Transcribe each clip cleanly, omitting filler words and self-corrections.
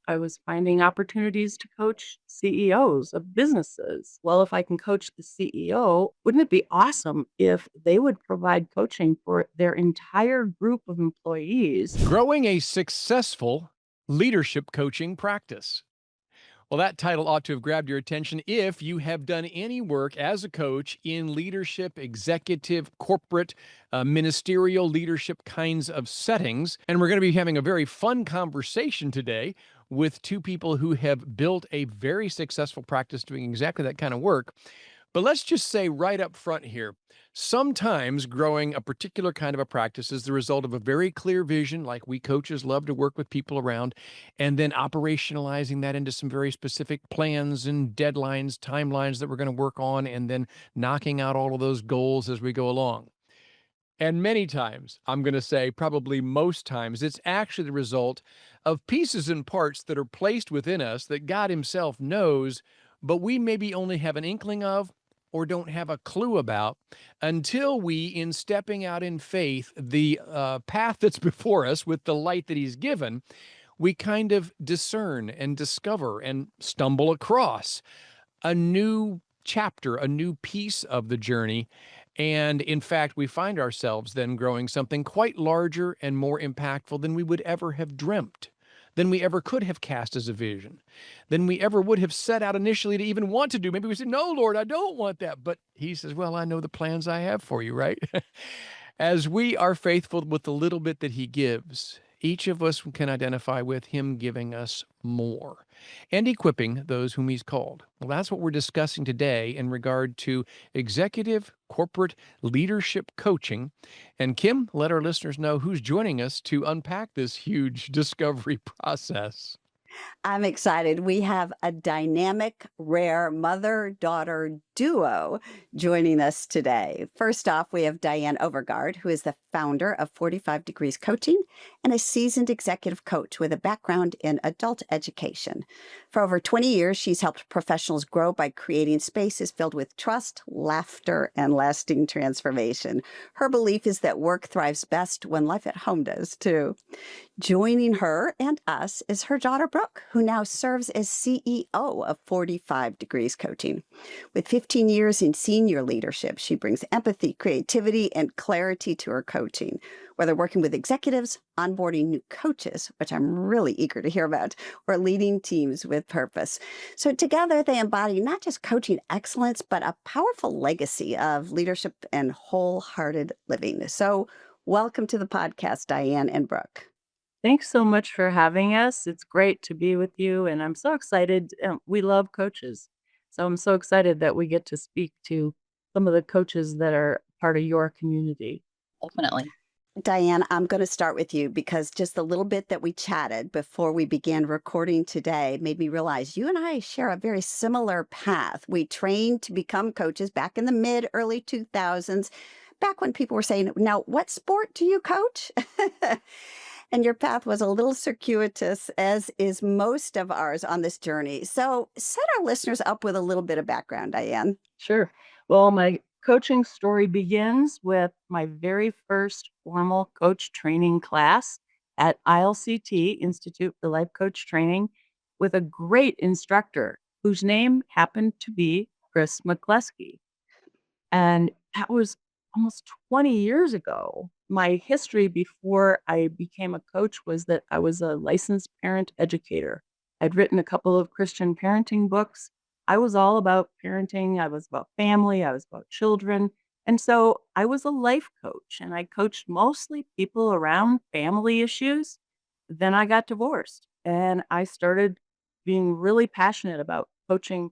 I was finding opportunities to coach CEOs of businesses. Well, if I can coach the CEO, wouldn't it be awesome if they would provide coaching for their entire group of employees? Growing a successful leadership coaching practice. Well, that title ought to have grabbed your attention if you have done any work as a coach in leadership, executive, corporate, ministerial leadership kinds of settings. And we're going to be having a very fun conversation today with two people who have built a very successful practice doing exactly that kind of work. But let's just say right up front here, sometimes growing a particular kind of a practice is the result of a very clear vision, like we coaches love to work with people around, and then operationalizing that into some very specific plans and deadlines, timelines that we're going to work on, and then knocking out all of those goals as we go along. And many times, I'm going to say probably most times, it's actually the result of pieces and parts that are placed within us that God Himself knows, but we maybe only have an inkling of or don't have a clue about until we, in stepping out in faith, the path that's before us with the light that He's given, we kind of discern and discover and stumble across a new chapter, a new piece of the journey. And in fact, we find ourselves then growing something quite larger and more impactful than we would ever have dreamt, than we ever could have cast as a vision, than we ever would have set out initially to even want to do. Maybe we said, "No, Lord, I don't want that." But He says, "Well, I know the plans I have for you," right? As we are faithful with the little bit that He gives, each of us can identify with Him giving us more and equipping those whom He's called. Well, that's what we're discussing today in regard to executive corporate leadership coaching. And Kim, let our listeners know who's joining us to unpack this huge discovery process. I'm excited. We have a dynamic, rare mother daughter duo joining us today. First off, we have Diane Overgard, who is the founder of 45 Degrees Coaching and a seasoned executive coach with a background in adult education. For over 20 years, she's helped professionals grow by creating spaces filled with trust, laughter, and lasting transformation. Her belief is that work thrives best when life at home does too. Joining her and us is her daughter, Brooke, who now serves as CEO of 45 Degrees Coaching. With 15 years in senior leadership, she brings empathy, creativity, and clarity to her coaching, whether working with executives, onboarding new coaches, which I'm really eager to hear about, or leading teams with purpose. So together they embody not just coaching excellence, but a powerful legacy of leadership and wholehearted living. So welcome to the podcast, Diane and Brooke. Thanks so much for having us. It's great to be with you, and I'm so excited. We love coaches. So I'm so excited that we get to speak to some of the coaches that are part of your community. Definitely. Diane, I'm going to start with you because just the little bit that we chatted before we began recording today made me realize you and I share a very similar path. We trained to become coaches back in the early 2000s, back when people were saying, "Now, what sport do you coach?" And your path was a little circuitous, as is most of ours on this journey. So set our listeners up with a little bit of background, Diane. Sure. Well, my coaching story begins with my very first formal coach training class at ILCT, Institute for Life Coach Training, with a great instructor whose name happened to be Chris McCleskey. And that was almost 20 years ago. My history before I became a coach was that I was a licensed parent educator. I'd written a couple of Christian parenting books. I was all about parenting. I was about family. I was about children. And so I was a life coach and I coached mostly people around family issues. Then I got divorced and I started being really passionate about coaching,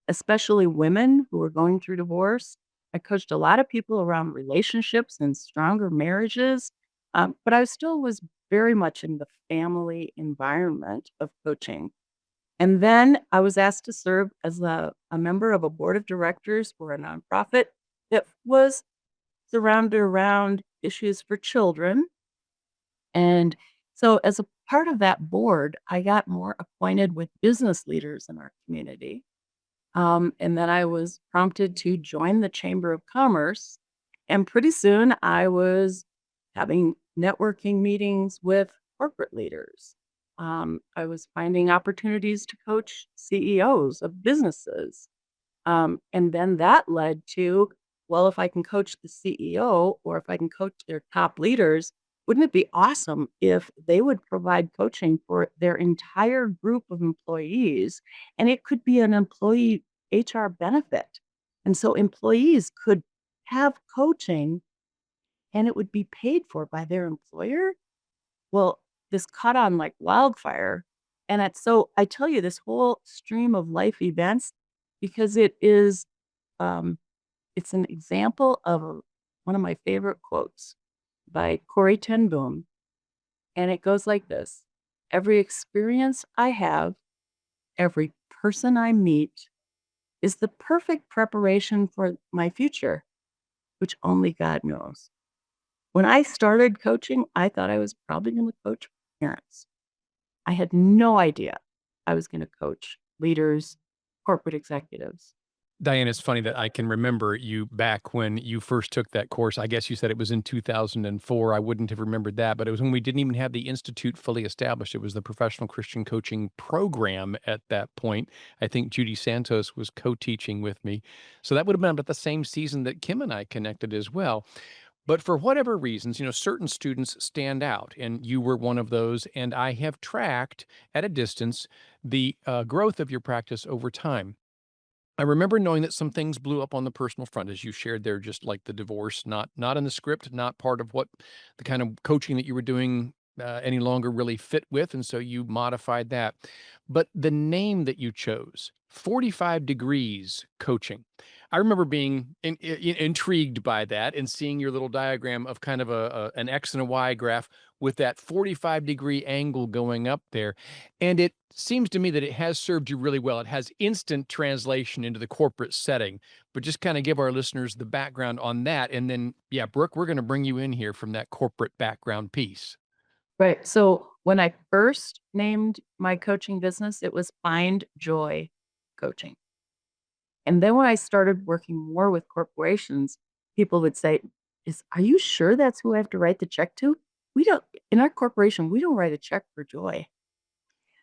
especially women who were going through divorce. I coached a lot of people around relationships and stronger marriages, but I still was very much in the family environment of coaching. And then I was asked to serve as a member of a board of directors for a nonprofit that was surrounded around issues for children. And so, as a part of that board, I got more acquainted with business leaders in our community. And then I was prompted to join the Chamber of Commerce. And pretty soon I was having networking meetings with corporate leaders. I was finding opportunities to coach CEOs of businesses. And then that led to, well, if I can coach the CEO or if I can coach their top leaders, wouldn't it be awesome if they would provide coaching for their entire group of employees? And it could be an employee HR benefit. And so employees could have coaching and it would be paid for by their employer. Well, this caught on like wildfire. And I tell you, this whole stream of life events, because um, it's an example of one of my favorite quotes by Corey Ten Boom. And it goes like this: every experience I have, every person I meet is the perfect preparation for my future, which only God knows. When I started coaching, I thought I was probably going to coach parents. I had no idea I was going to coach leaders, corporate executives. Diane, it's funny that I can remember you back when you first took that course. I guess you said it was in 2004. I wouldn't have remembered that, but it was when we didn't even have the institute fully established. It was the Professional Christian Coaching Program at that point. I think Judy Santos was co-teaching with me. So that would have been about the same season that Kim and I connected as well. But for whatever reasons, certain students stand out, and you were one of those. And I have tracked at a distance the growth of your practice over time. I remember knowing that some things blew up on the personal front, as you shared there, just like the divorce, not in the script, not part of what the kind of coaching that you were doing any longer really fit with, and so you modified that. But the name that you chose, 45 Degrees Coaching, I remember being intrigued by that and seeing your little diagram of kind of an X and a Y graph with that 45-degree angle going up there. And it seems to me that it has served you really well. It has instant translation into the corporate setting, but just kind of give our listeners the background on that. And then, yeah, Brooke, we're going to bring you in here from that corporate background piece. Right. So when I first named my coaching business, it was Find Joy Coaching. And then when I started working more with corporations, people would say, are you sure that's who I have to write the check to? We don't, in our corporation, we don't write a check for joy.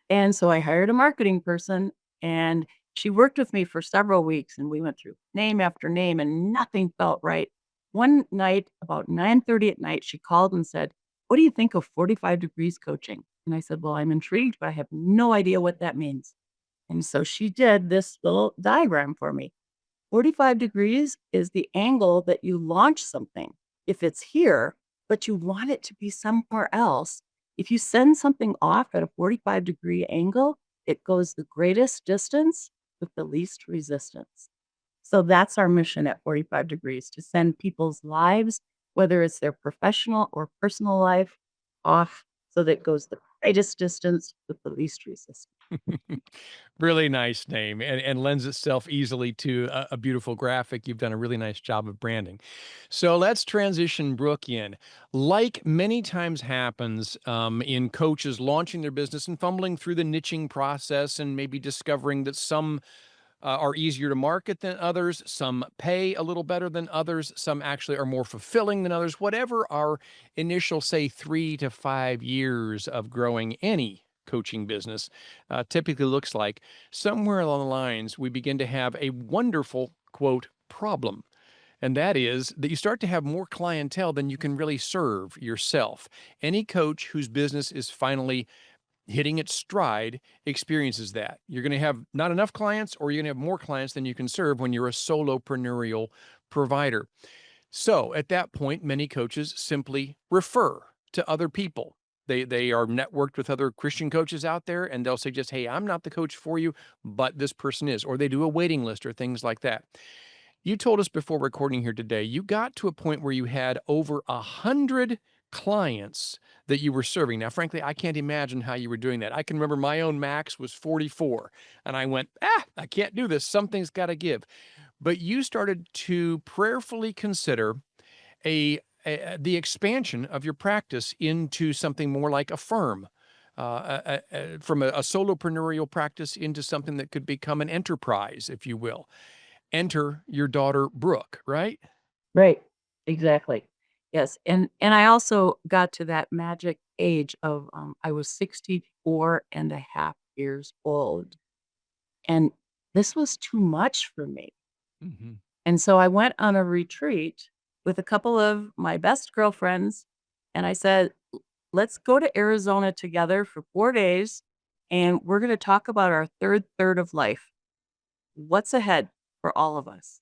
And so I hired a marketing person and she worked with me for several weeks and we went through name after name and nothing felt right. One night, about 9:30 at night, she called and said, "What do you think of 45 Degrees Coaching?" And I said, "Well, I'm intrigued, but I have no idea what that means." And so she did this little diagram for me. 45 degrees is the angle that you launch something. If it's here, but you want it to be somewhere else, if you send something off at a 45-degree angle, it goes the greatest distance with the least resistance. So that's our mission at 45 degrees, to send people's lives, whether it's their professional or personal life, off so that it goes the greatest distance with the least resistance. Really nice name and lends itself easily to a beautiful graphic. You've done a really nice job of branding. So let's transition Brooke in. Like many times happens in coaches launching their business and fumbling through the niching process and maybe discovering that some are easier to market than others, some pay a little better than others, some actually are more fulfilling than others. Whatever our initial, say, 3 to 5 years of growing any coaching business typically looks like, somewhere along the lines, we begin to have a wonderful, quote, problem. And that is that you start to have more clientele than you can really serve yourself. Any coach whose business is finally hitting its stride experiences that. You're going to have not enough clients, or you're going to have more clients than you can serve when you're a solopreneur provider. So at that point, many coaches simply refer to other people. They are networked with other Christian coaches out there, and they'll suggest, hey, I'm not the coach for you, but this person is. Or they do a waiting list or things like that. You told us before recording here today, you got to a point where you had over 100 clients that you were serving. Now, frankly, I can't imagine how you were doing that. I can remember my own max was 44, and I went, I can't do this. Something's got to give. But you started to prayerfully consider the expansion of your practice into something more like a firm. From a solopreneurial practice into something that could become an enterprise, if you will. Enter your daughter, Brooke, right? Right. Exactly. Yes. And I also got to that magic age of, I was 64 and a half years old. And this was too much for me. Mhm. And so I went on a retreat with a couple of my best girlfriends, and I said, Let's go to Arizona together for 4 days, and we're gonna talk about our third of life. What's ahead for all of us?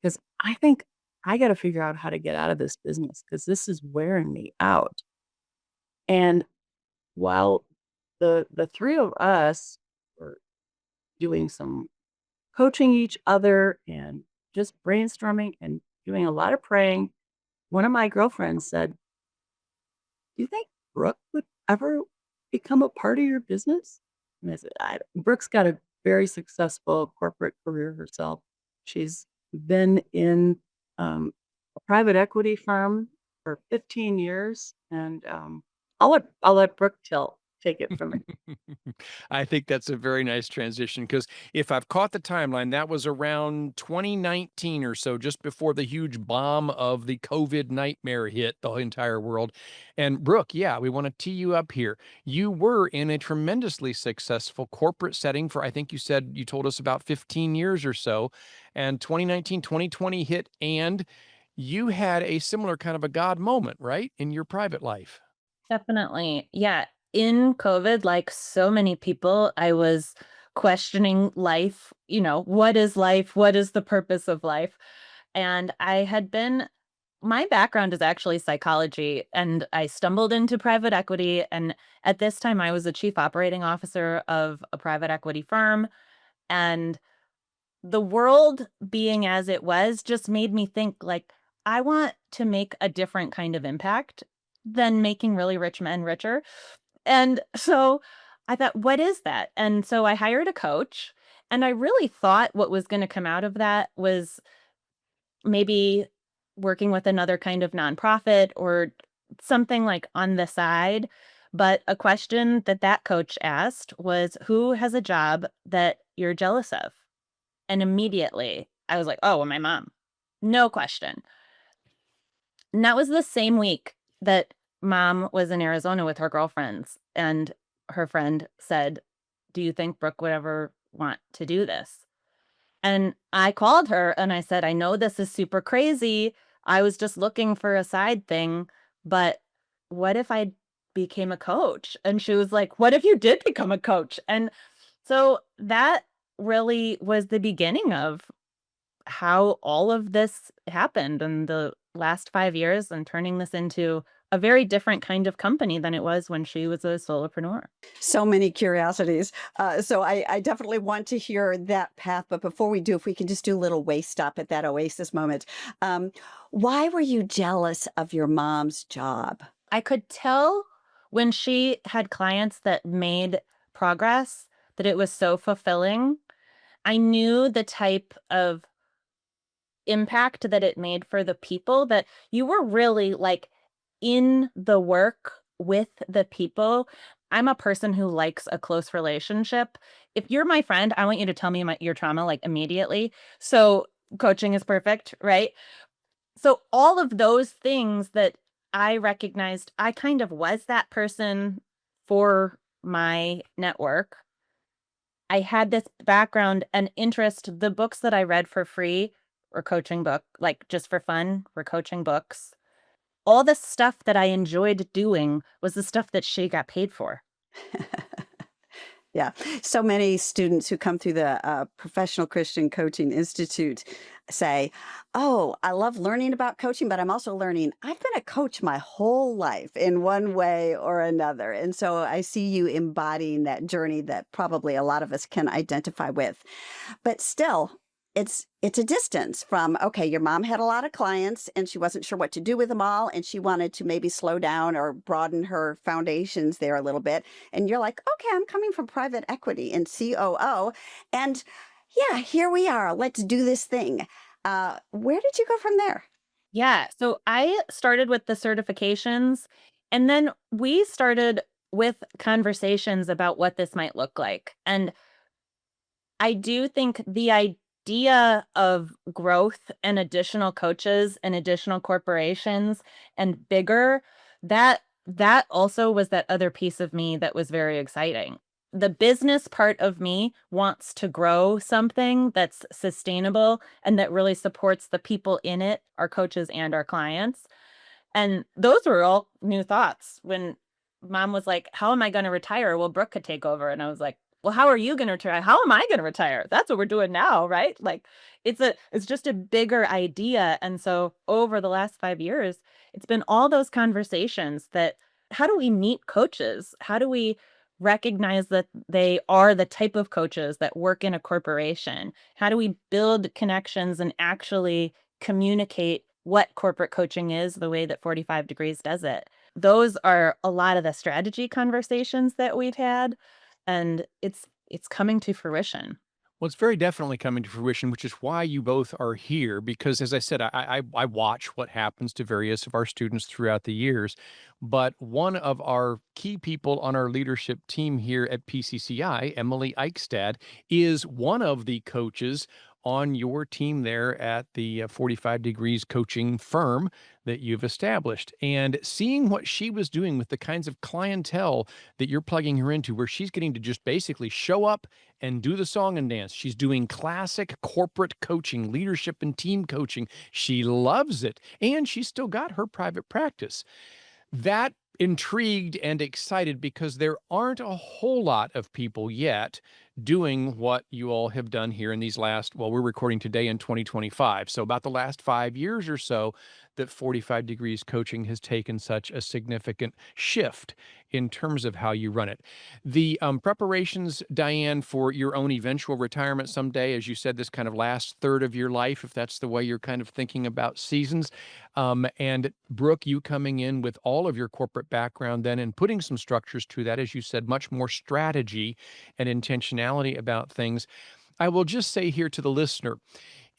Because I think I gotta figure out how to get out of this business because this is wearing me out." And while the 3 of us were doing some coaching each other and just brainstorming and doing a lot of praying, one of my girlfriends said, "Do you think Brooke would ever become a part of your business?" And I said, Brooke's got a very successful corporate career herself. She's been in a private equity firm for 15 years, and I'll let Brooke take it from me. I think that's a very nice transition because if I've caught the timeline, that was around 2019 or so, just before the huge bomb of the COVID nightmare hit the entire world. And Brooke, yeah, we want to tee you up here. You were in a tremendously successful corporate setting for, I think you said you told us about 15 years or so. And 2019, 2020 hit, and you had a similar kind of a God moment, right? In your private life. Definitely. Yeah. In COVID, like so many people, I was questioning life, what is life? What is the purpose of life? And my background is actually psychology, and I stumbled into private equity. And at this time, I was a chief operating officer of a private equity firm. And the world being as it was just made me think, like, I want to make a different kind of impact than making really rich men richer. And so I thought, what is that? And so I hired a coach, and I really thought what was going to come out of that was maybe working with another kind of nonprofit or something like on the side. But a question that coach asked was, who has a job that you're jealous of? And immediately I was like, oh, well, my mom. No question. And that was the same week that mom was in Arizona with her girlfriends. And her friend said, do you think Brooke would ever want to do this? And I called her and I said, I know this is super crazy. I was just looking for a side thing, but what if I became a coach? And she was like, what if you did become a coach? And so that really was the beginning of how all of this happened in the last 5 years and turning this into a very different kind of company than it was when she was a solopreneur. So many curiosities. So I definitely want to hear that path. But before we do, if we can just do a little waist stop at that oasis moment. Um, why were you jealous of your mom's job? I could tell when she had clients that made progress that it was so fulfilling. I knew the type of impact that it made for the people, that you were really like in the work with the people. I'm a person who likes a close relationship. If you're my friend, I want you to tell me your trauma like immediately. So coaching is perfect, right? So all of those things that I recognized, I kind of was that person for my network. I had this background and interest. The books that I read for free were coaching book, like just for fun, were coaching books. All the stuff that I enjoyed doing was the stuff that she got paid for. Yeah. So many students who come through the Professional Christian Coaching Institute say, oh, I love learning about coaching, but I'm also learning I've been a coach my whole life in one way or another. And so I see you embodying that journey that probably a lot of us can identify with. But still, it's a distance from, okay, your mom had a lot of clients and she wasn't sure what to do with them all, and she wanted to maybe slow down or broaden her foundations there a little bit. And you're like, okay, I'm coming from private equity and COO, and yeah, here we are. Let's do this thing. Where did you go from there? Yeah. So I started with the certifications, and then we started with conversations about what this might look like. And I do think the idea of growth and additional coaches and additional corporations and bigger, that that also was that other piece of me that was very exciting. The business part of me wants to grow something that's sustainable and that really supports the people in it, our coaches and our clients. And those were all new thoughts when mom was like, "How am I gonna retire? Well, Brooke could take over." And I was like, "Well, how are you gonna retire? How am I gonna retire? That's what we're doing now, right?" Like it's just a bigger idea. And so over the last 5 years, it's been all those conversations that how do we meet coaches? How do we recognize that they are the type of coaches that work in a corporation? How do we build connections and actually communicate what corporate coaching is the way that 45 Degrees does it? Those are a lot of the strategy conversations that we've had, and it's coming to fruition. Well, it's very definitely coming to fruition, which is why you both are here. Because, as I said, I watch what happens to various of our students throughout the years. But one of our key people on our leadership team here at PCCI, Emily Eichstad, is one of the coaches on your team there at the 45 Degrees coaching firm that you've established. And seeing what she was doing with the kinds of clientele that you're plugging her into, where she's getting to just basically show up and do the song and dance. She's doing classic corporate coaching, leadership and team coaching. She loves it. And she's still got her private practice. That intrigued and excited because there aren't a whole lot of people yet doing what you all have done here in these last, well, we're recording today in 2025. So about the last 5 years or so that 45 Degrees coaching has taken such a significant shift in terms of how you run it. The preparations, Diane, for your own eventual retirement someday, as you said, this kind of last third of your life, if that's the way you're kind of thinking about seasons, and Brooke, you coming in with all of your corporate background then and putting some structures to that, as you said, much more strategy and intentionality about things. I will just say here to the listener,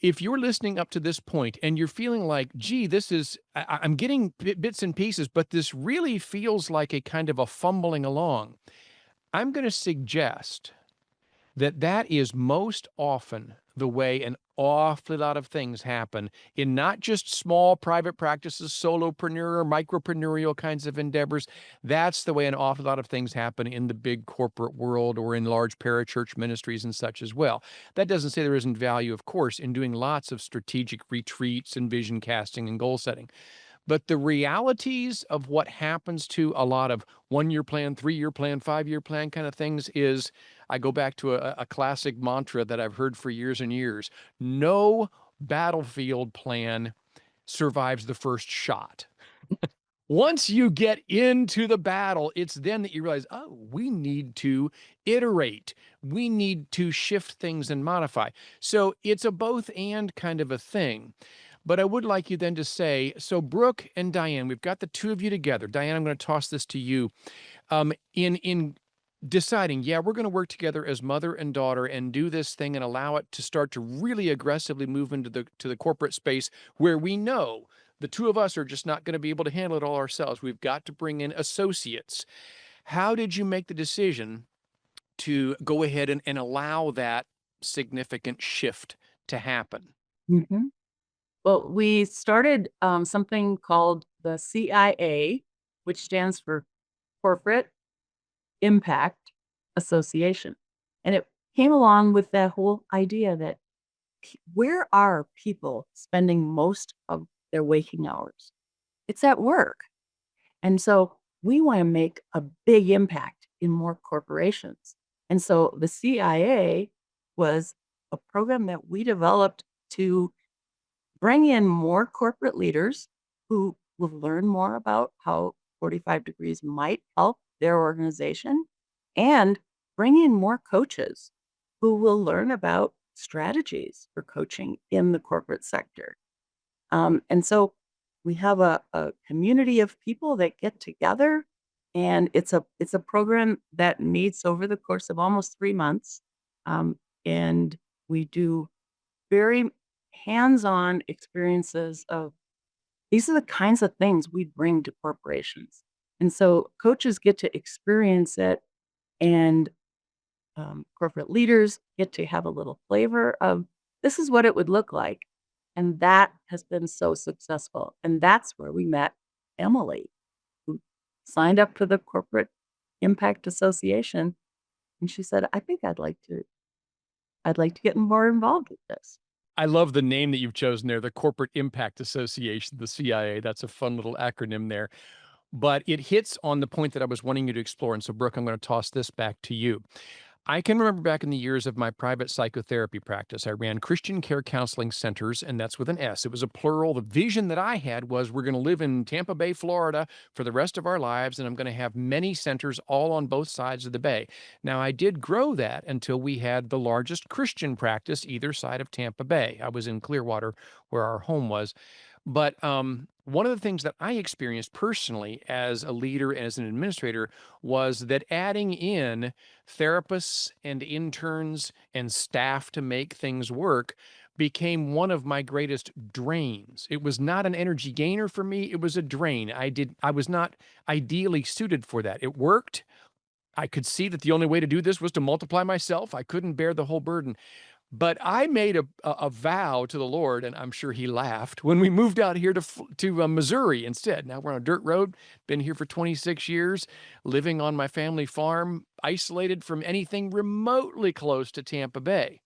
if you're listening up to this point and you're feeling like, gee, this is, I'm getting bits and pieces, but this really feels like a kind of a fumbling along, I'm going to suggest that that is most often the way an awfully lot of things happen in not just small private practices, solopreneur, micropreneurial kinds of endeavors. That's the way an awful lot of things happen in the big corporate world or in large parachurch ministries and such as well. That doesn't say there isn't value, of course, in doing lots of strategic retreats and vision casting and goal setting. But the realities of what happens to a lot of 1 year plan, 3 year plan, 5 year plan kind of things is, I go back to a classic mantra that I've heard for years and years. No battlefield plan survives the first shot. Once you get into the battle, it's then that you realize, oh, we need to iterate. We need to shift things and modify. So it's a both and kind of a thing. But I would like you then to say, so Brooke and Diane, we've got the two of you together. Diane, I'm going to toss this to you. In deciding, yeah, we're going to work together as mother and daughter and do this thing and allow it to start to really aggressively move into the corporate space where we know the two of us are just not going to be able to handle it all ourselves. We've got to bring in associates. How did you make the decision to go ahead and allow that significant shift to happen? Mhm. Well, we started something called the CIA, which stands for Corporate Impact Association. And it came along with that whole idea that where are people spending most of their waking hours? It's at work. And so we want to make a big impact in more corporations. And so the CIA was a program that we developed to bring in more corporate leaders who will learn more about how 45 Degrees might help their organization and bring in more coaches who will learn about strategies for coaching in the corporate sector. And so we have a community of people that get together, and it's a program that meets over the course of almost 3 months, and we do very hands-on experiences of these are the kinds of things we bring to corporations. And so coaches get to experience it, and corporate leaders get to have a little flavor of this is what it would look like. And that has been so successful. And that's where we met Emily, who signed up for the Corporate Impact Association. And she said, I think I'd like to get more involved with this. I love the name that you've chosen there, the Corporate Impact Association, the CIA. That's a fun little acronym there. But it hits on the point that I was wanting you to explore. And so, Brooke, I'm going to toss this back to you. I can remember back in the years of my private psychotherapy practice, I ran Christian Care Counseling Centers, and that's with an S. It was a plural. The vision that I had was we're going to live in Tampa Bay, Florida for the rest of our lives, and I'm going to have many centers all on both sides of the bay. Now, I did grow that until we had the largest Christian practice either side of Tampa Bay. I was in Clearwater, where our home was. But one of the things that I experienced personally as a leader and as an administrator was that adding in therapists and interns and staff to make things work became one of my greatest drains. It was not an energy gainer for me, it was a drain. I was not ideally suited for that. It worked. I could see that the only way to do this was to multiply myself. I couldn't bear the whole burden. But I made a vow to the Lord, and I'm sure he laughed, when we moved out here to Missouri instead. Now we're on a dirt road, been here for 26 years, living on my family farm, isolated from anything remotely close to Tampa Bay.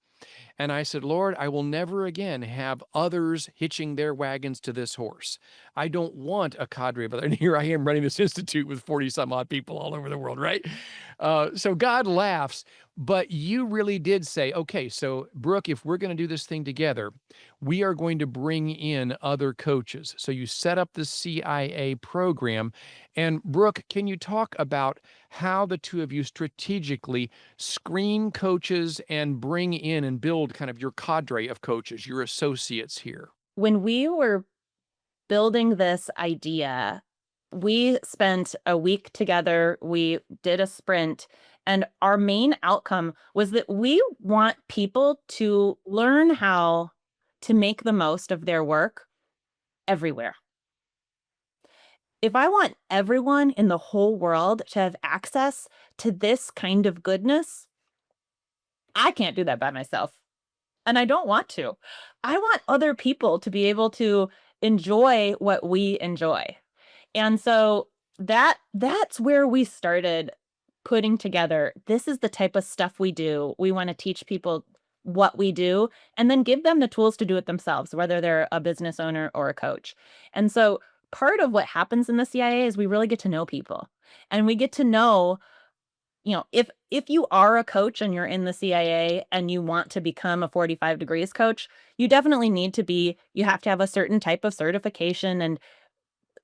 And I said, Lord, I will never again have others hitching their wagons to this horse. I don't want a cadre of others. And here I am running this institute with 40 some odd people all over the world, right? So God laughs, but you really did say, okay, so Brooke, if we're going to do this thing together, we are going to bring in other coaches. So you set up the CIA program. And Brooke, can you talk about how the two of you strategically screen coaches and bring in and build kind of your cadre of coaches, your associates here? When we were building this idea, we spent a week together. We did a sprint, and our main outcome was that we want people to learn how to make the most of their work everywhere. If I want everyone in the whole world to have access to this kind of goodness, I can't do that by myself. And I don't want to. I want other people to be able to enjoy what we enjoy. And so that's where we started putting together, this is the type of stuff we do. We want to teach people what we do and then give them the tools to do it themselves, whether they're a business owner or a coach. And so part of what happens in the CIA is we really get to know people. And we get to know, if you are a coach and you're in the CIA and you want to become a 45 degrees coach, you definitely you have to have a certain type of certification and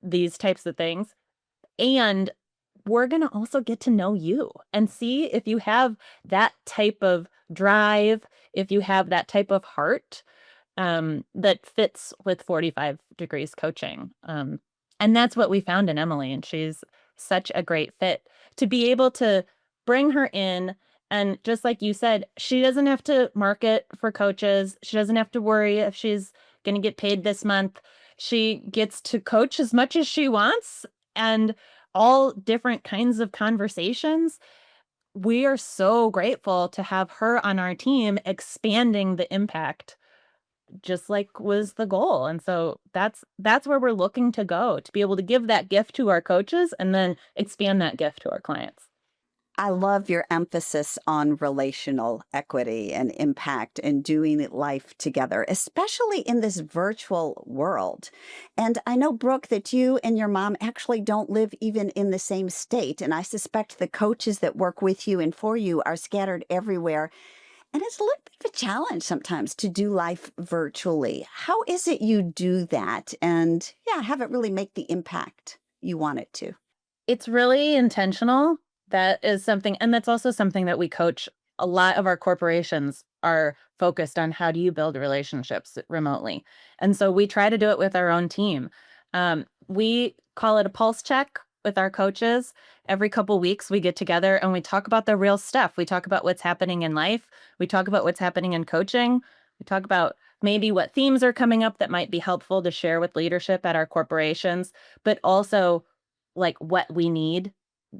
these types of things. And we're going to also get to know you and see if you have that type of drive, if you have that type of heart that fits with 45 degrees coaching. And that's what we found in Emily, and she's such a great fit to be able to bring her in. And just like you said, she doesn't have to market for coaches. She doesn't have to worry if she's going to get paid this month. She gets to coach as much as she wants and all different kinds of conversations. We are so grateful to have her on our team expanding the impact, just like was the goal. And so that's where we're looking to go, to be able to give that gift to our coaches and then expand that gift to our clients. I love your emphasis on relational equity and impact and doing life together, especially in this virtual world. And I know, Brooke, that you and your mom actually don't live even in the same state. And I suspect the coaches that work with you and for you are scattered everywhere. And it's a little bit of a challenge sometimes to do life virtually. How is it you do that and, have it really make the impact you want it to? It's really intentional. That is something, and that's also something that we coach. A lot of our corporations are focused on how do you build relationships remotely. And so we try to do it with our own team. We call it a pulse check with our coaches. Every couple weeks, we get together and we talk about the real stuff. We talk about what's happening in life. We talk about what's happening in coaching. We talk about maybe what themes are coming up that might be helpful to share with leadership at our corporations, but also like what we need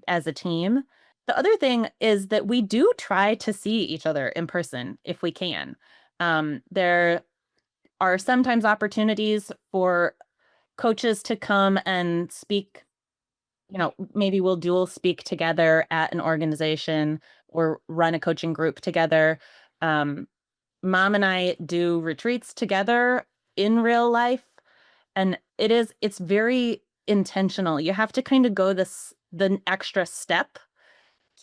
as a team. The other thing is that we do try to see each other in person if we can. There are sometimes opportunities for coaches to come and speak, maybe we'll dual speak together at an organization or run a coaching group together. Um, Mom and I do retreats together in real life, and it's very intentional. You have to kind of go the extra step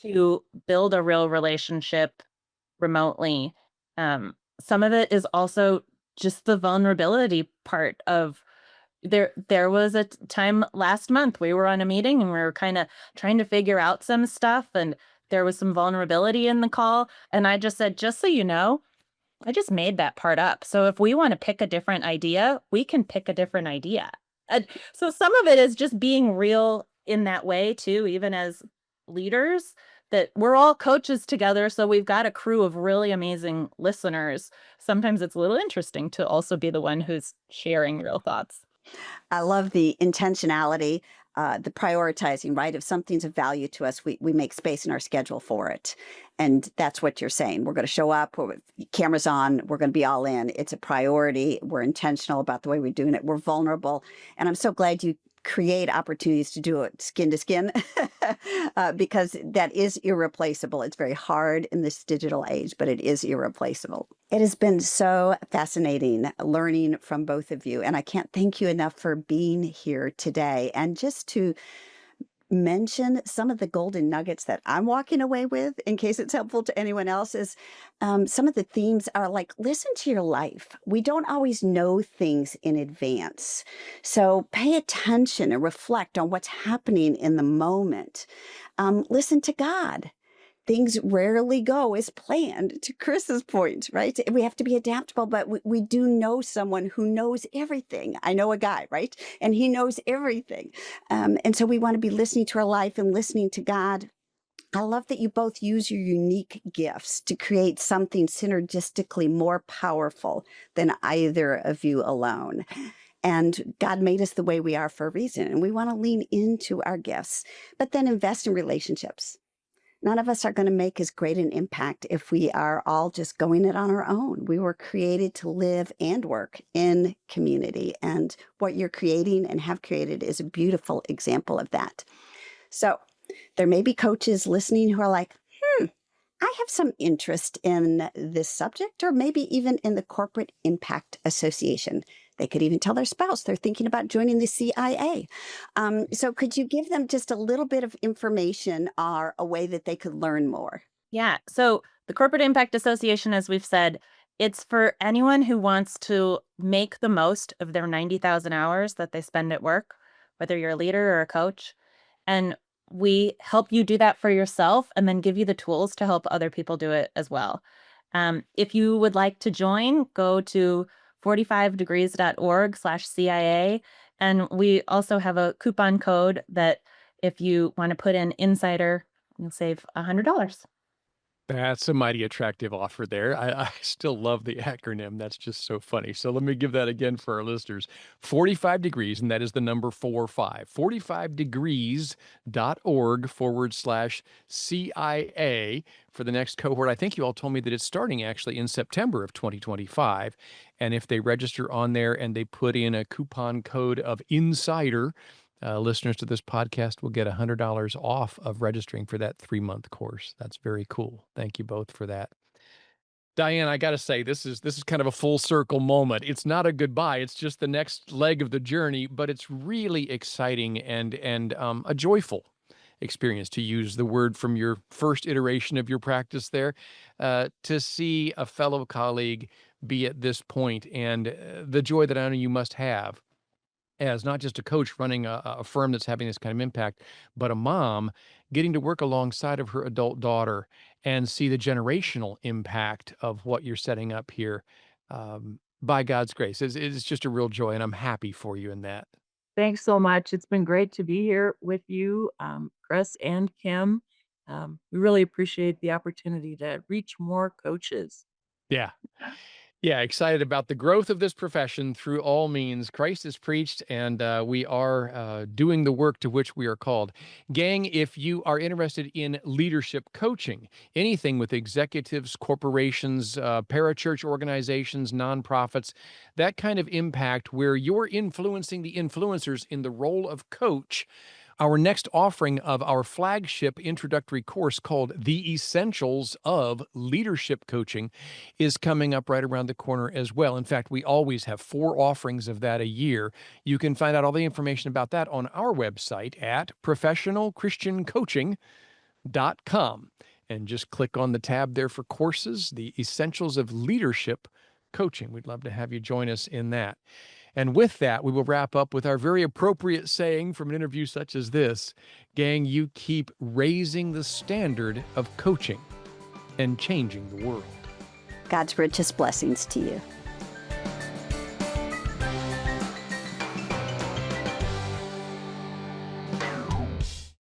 to build a real relationship remotely. Some of it is also just the vulnerability part of there was a time last month we were on a meeting and we were kind of trying to figure out some stuff, and there was some vulnerability in the call, and I just said, just so you know, I just made that part up. So if we want to pick a different idea, we can pick a different idea. And so some of it is just being real in that way too, even as leaders, that we're all coaches together. So we've got a crew of really amazing listeners. Sometimes it's a little interesting to also be the one who's sharing real thoughts. I love the intentionality, the prioritizing, right? If something's of value to us, we make space in our schedule for it. And that's what you're saying. We're going to show up, cameras on, we're going to be all in. It's a priority. We're intentional about the way we're doing it. We're vulnerable. And I'm so glad you create opportunities to do it skin to skin because that is irreplaceable. It's very hard in this digital age, but it is irreplaceable. It has been so fascinating learning from both of you. And I can't thank you enough for being here today. And just to mention some of the golden nuggets that I'm walking away with, in case it's helpful to anyone else, is some of the themes are like, listen to your life. We don't always know things in advance. So pay attention and reflect on what's happening in the moment. Listen to God. Things rarely go as planned, to Chris's point, right? We have to be adaptable, but we do know someone who knows everything. I know a guy, right? And he knows everything. And so we want to be listening to our life and listening to God. I love that you both use your unique gifts to create something synergistically more powerful than either of you alone. And God made us the way we are for a reason, and we want to lean into our gifts, but then invest in relationships. None of us are going to make as great an impact if we are all just going it on our own. We were created to live and work in community, and what you're creating and have created is a beautiful example of that. So there may be coaches listening who are like, I have some interest in this subject, or maybe even in the Corporate Impact Association. They could even tell their spouse they're thinking about joining the CIA. So could you give them just a little bit of information or a way that they could learn more? Yeah. So the Corporate Impact Association, as we've said, it's for anyone who wants to make the most of their 90,000 hours that they spend at work, whether you're a leader or a coach. And we help you do that for yourself and then give you the tools to help other people do it as well. If you would like to join, go to 45degrees.org/CIA. And we also have a coupon code that if you want to put in insider, you'll save $100. That's a mighty attractive offer there. I still love the acronym. That's just so funny. So let me give that again for our listeners. 45 degrees, and that is the number 45. 45degrees.org/CIA for the next cohort. I think you all told me that it's starting actually in September of 2025. And if they register on there and they put in a coupon code of insider, listeners to this podcast will get $100 off of registering for that 3-month course. That's very cool. Thank you both for that. Diane, I got to say, this is kind of a full circle moment. It's not a goodbye. It's just the next leg of the journey, but it's really exciting and a joyful experience, to use the word from your first iteration of your practice there, to see a fellow colleague be at this point, and the joy that I know you must have as not just a coach running a firm that's having this kind of impact, but a mom getting to work alongside of her adult daughter and see the generational impact of what you're setting up here, by God's grace. It's just a real joy, and I'm happy for you in that. Thanks so much. It's been great to be here with you, Chris and Kim. We really appreciate the opportunity to reach more coaches. Yeah. Yeah, excited about the growth of this profession through all means. Christ is preached, and we are doing the work to which we are called. Gang, if you are interested in leadership coaching, anything with executives, corporations, parachurch organizations, nonprofits, that kind of impact where you're influencing the influencers in the role of coach, Our next offering of our flagship introductory course called The Essentials of Leadership Coaching is coming up right around the corner as well. In fact, we always have 4 offerings of that a year. You can find out all the information about that on our website at professionalchristiancoaching.com. And just click on the tab there for courses, The Essentials of Leadership Coaching. We'd love to have you join us in that. And with that, we will wrap up with our very appropriate saying from an interview such as this. Gang, you keep raising the standard of coaching and changing the world. God's richest blessings to you.